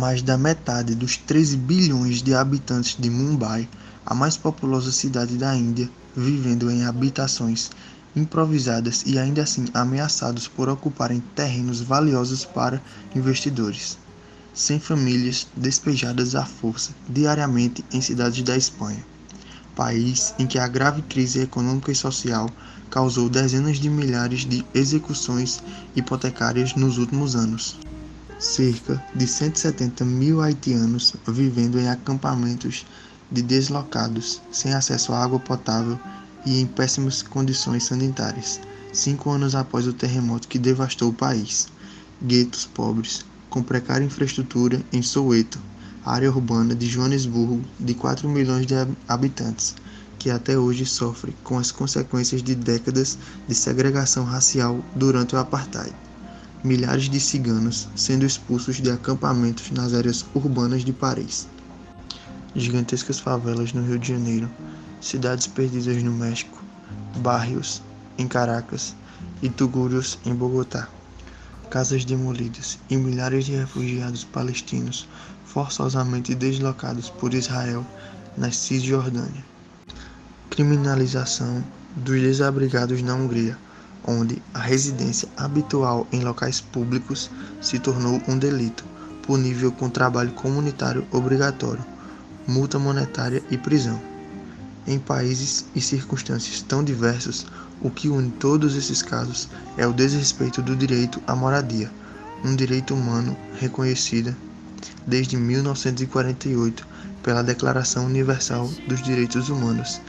mais da metade dos 13 bilhões de habitantes de Mumbai, a mais populosa cidade da Índia, vivendo em habitações improvisadas e ainda assim ameaçados por ocuparem terrenos valiosos para investidores. 100 famílias despejadas à força diariamente em cidades da Espanha, país em que a grave crise econômica e social causou dezenas de milhares de execuções hipotecárias nos últimos anos. Cerca de 170 mil haitianos vivendo em acampamentos de deslocados, sem acesso à água potável e em péssimas condições sanitárias, 5 anos após o terremoto que devastou o país. Guetos pobres, com precária infraestrutura em Soweto, área urbana de Joanesburgo de 4 milhões de habitantes, que até hoje sofre com as consequências de décadas de segregação racial durante o apartheid. Milhares de ciganos sendo expulsos de acampamentos nas áreas urbanas de Paris. Gigantescas favelas no Rio de Janeiro, cidades perdidas no México, barrios em Caracas e tugúrios em Bogotá, casas demolidas e milhares de refugiados palestinos forçosamente deslocados por Israel na Cisjordânia. Criminalização dos desabrigados na Hungria, onde a residência habitual em locais públicos se tornou um delito, punível com trabalho comunitário obrigatório, multa monetária e prisão. Em países e circunstâncias tão diversos, o que une todos esses casos é o desrespeito do direito à moradia, um direito humano reconhecido desde 1948 pela Declaração Universal dos Direitos Humanos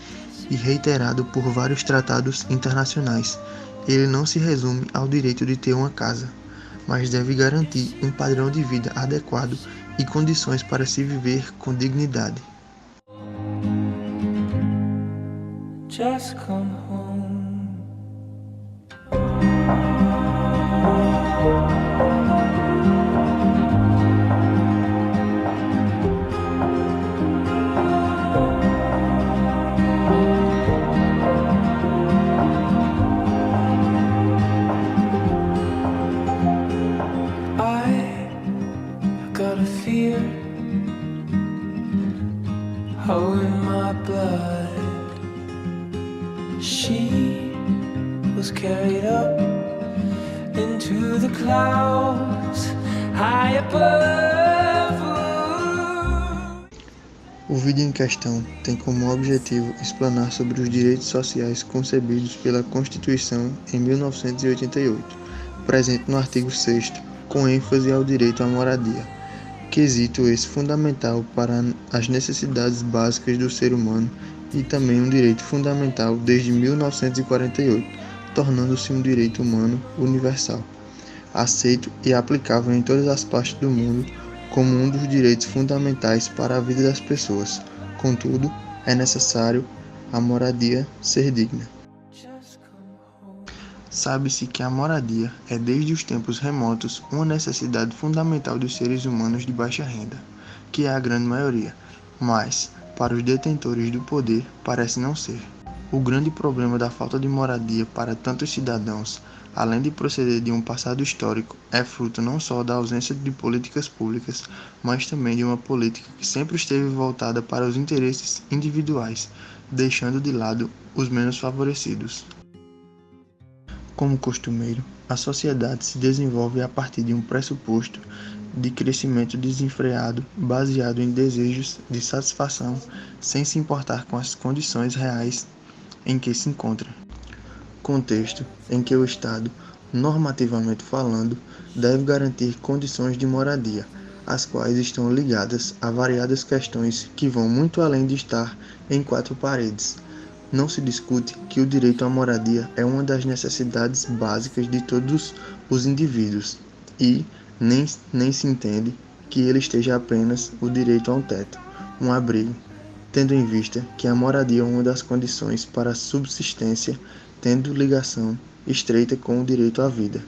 e reiterado por vários tratados internacionais. Ele não se resume ao direito de ter uma casa, mas deve garantir um padrão de vida adequado e condições para se viver com dignidade. Just come home. Got a fear in my blood. She was carried up into the clouds high above. O vídeo em questão tem como objetivo explanar sobre os direitos sociais concebidos pela Constituição em 1988, presente no artigo 6º, com ênfase ao direito à moradia, quesito esse fundamental para as necessidades básicas do ser humano e também um direito fundamental desde 1948, tornando-se um direito humano universal, aceito e aplicável em todas as partes do mundo como um dos direitos fundamentais para a vida das pessoas. Contudo, é necessário a moradia ser digna. Sabe-se que a moradia é desde os tempos remotos uma necessidade fundamental dos seres humanos de baixa renda, que é a grande maioria, mas, para os detentores do poder, parece não ser. O grande problema da falta de moradia para tantos cidadãos, além de proceder de um passado histórico, é fruto não só da ausência de políticas públicas, mas também de uma política que sempre esteve voltada para os interesses individuais, deixando de lado os menos favorecidos. Como costumeiro, a sociedade se desenvolve a partir de um pressuposto de crescimento desenfreado baseado em desejos de satisfação sem se importar com as condições reais em que se encontra. Contexto em que o Estado, normativamente falando, deve garantir condições de moradia, as quais estão ligadas a variadas questões que vão muito além de estar em quatro paredes. Não se discute que o direito à moradia é uma das necessidades básicas de todos os indivíduos e nem se entende que ele esteja apenas o direito a um teto, um abrigo, tendo em vista que a moradia é uma das condições para a subsistência, tendo ligação estreita com o direito à vida.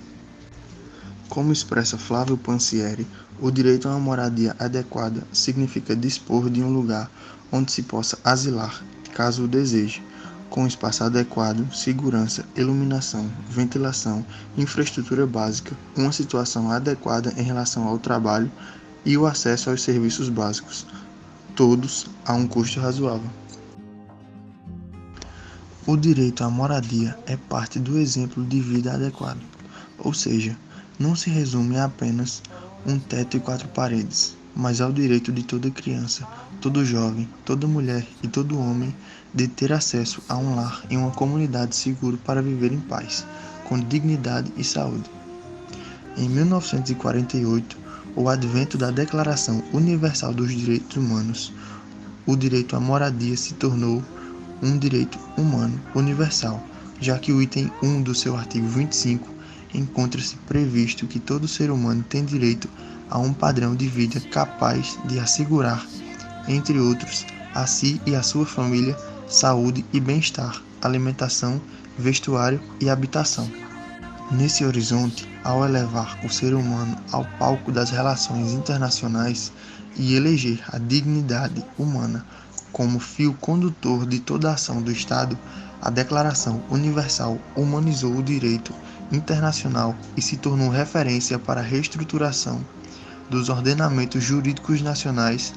Como expressa Flávio Pansieri, o direito a uma moradia adequada significa dispor de um lugar onde se possa asilar, caso o deseje, com espaço adequado, segurança, iluminação, ventilação, infraestrutura básica, uma situação adequada em relação ao trabalho e o acesso aos serviços básicos, todos a um custo razoável. O direito à moradia é parte do exemplo de vida adequado, ou seja, não se resume a apenas um teto e quatro paredes, mas ao direito de toda criança, todo jovem, toda mulher e todo homem de ter acesso a um lar e uma comunidade seguro para viver em paz, com dignidade e saúde. Em 1948, o advento da Declaração Universal dos Direitos Humanos, o direito à moradia se tornou um direito humano universal, já que o item 1 do seu artigo 25 encontra-se previsto que todo ser humano tem direito a um padrão de vida capaz de assegurar, entre outros, a si e à sua família, saúde e bem-estar, alimentação, vestuário e habitação. Nesse horizonte, ao elevar o ser humano ao palco das relações internacionais e eleger a dignidade humana como fio condutor de toda a ação do Estado, a Declaração Universal humanizou o direito internacional e se tornou referência para a reestruturação dos ordenamentos jurídicos nacionais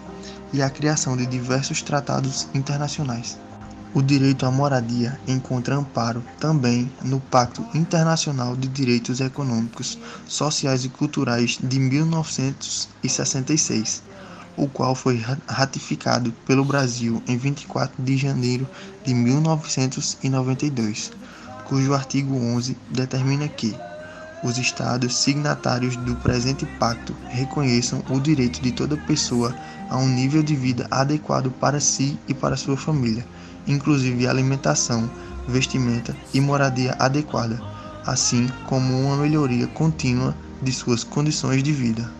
e a criação de diversos tratados internacionais. O direito à moradia encontra amparo também no Pacto Internacional de Direitos Econômicos, Sociais e Culturais de 1966, o qual foi ratificado pelo Brasil em 24 de janeiro de 1992, cujo artigo 11 determina que os Estados signatários do presente pacto reconheçam o direito de toda pessoa a um nível de vida adequado para si e para sua família, inclusive alimentação, vestimenta e moradia adequada, assim como uma melhoria contínua de suas condições de vida.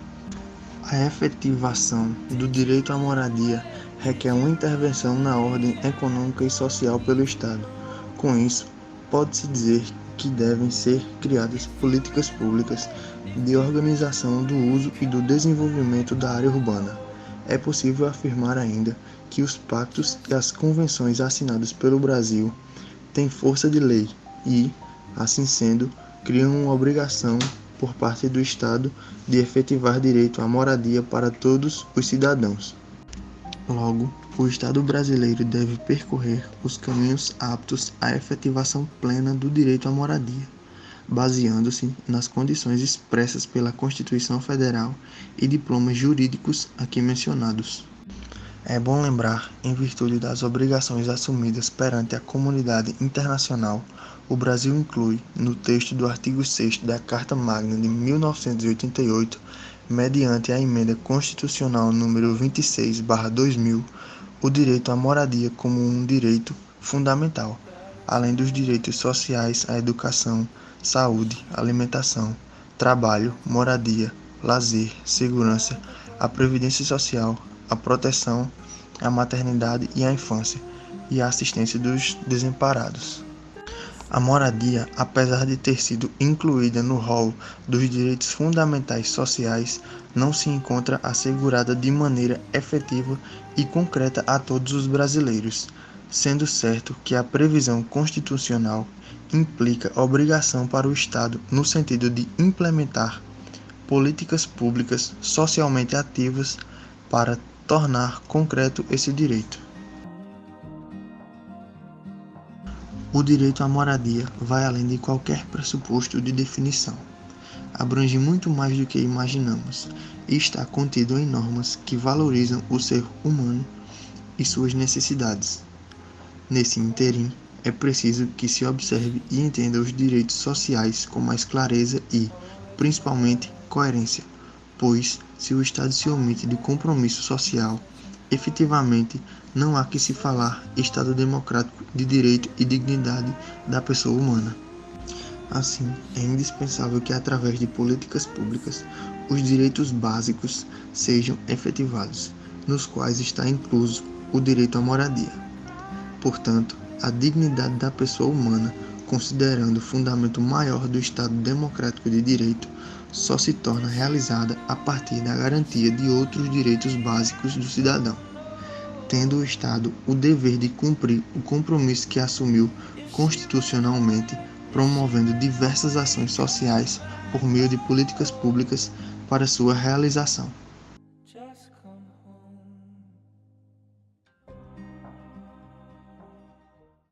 A efetivação do direito à moradia requer uma intervenção na ordem econômica e social pelo Estado. Com isso, pode-se dizer que devem ser criadas políticas públicas de organização do uso e do desenvolvimento da área urbana. É possível afirmar ainda que os pactos e as convenções assinadas pelo Brasil têm força de lei e, assim sendo, criam uma obrigação por parte do Estado de efetivar direito à moradia para todos os cidadãos. Logo, o Estado brasileiro deve percorrer os caminhos aptos à efetivação plena do direito à moradia, baseando-se nas condições expressas pela Constituição Federal e diplomas jurídicos aqui mencionados. É bom lembrar, em virtude das obrigações assumidas perante a comunidade internacional, o Brasil inclui, no texto do artigo 6º da Carta Magna de 1988, mediante a emenda constitucional número 26/2000, o direito à moradia como um direito fundamental, além dos direitos sociais à educação, saúde, alimentação, trabalho, moradia, lazer, segurança, a previdência social, a proteção, a maternidade e a infância, e a assistência dos desamparados. A moradia, apesar de ter sido incluída no rol dos direitos fundamentais sociais, não se encontra assegurada de maneira efetiva e concreta a todos os brasileiros, sendo certo que a previsão constitucional implica obrigação para o Estado no sentido de implementar políticas públicas socialmente ativas para tornar concreto esse direito. O direito à moradia vai além de qualquer pressuposto de definição. Abrange muito mais do que imaginamos e está contido em normas que valorizam o ser humano e suas necessidades. Nesse ínterim, é preciso que se observe e entenda os direitos sociais com mais clareza e, principalmente, coerência, pois, se o Estado se omite do compromisso social, efetivamente não há que se falar Estado democrático de direito e dignidade da pessoa humana. Assim, é indispensável que, através de políticas públicas, os direitos básicos sejam efetivados, nos quais está incluso o direito à moradia. Portanto, a dignidade da pessoa humana, considerando o fundamento maior do Estado democrático de direito, só se torna realizada a partir da garantia de outros direitos básicos do cidadão, tendo o Estado o dever de cumprir o compromisso que assumiu constitucionalmente, promovendo diversas ações sociais por meio de políticas públicas para sua realização.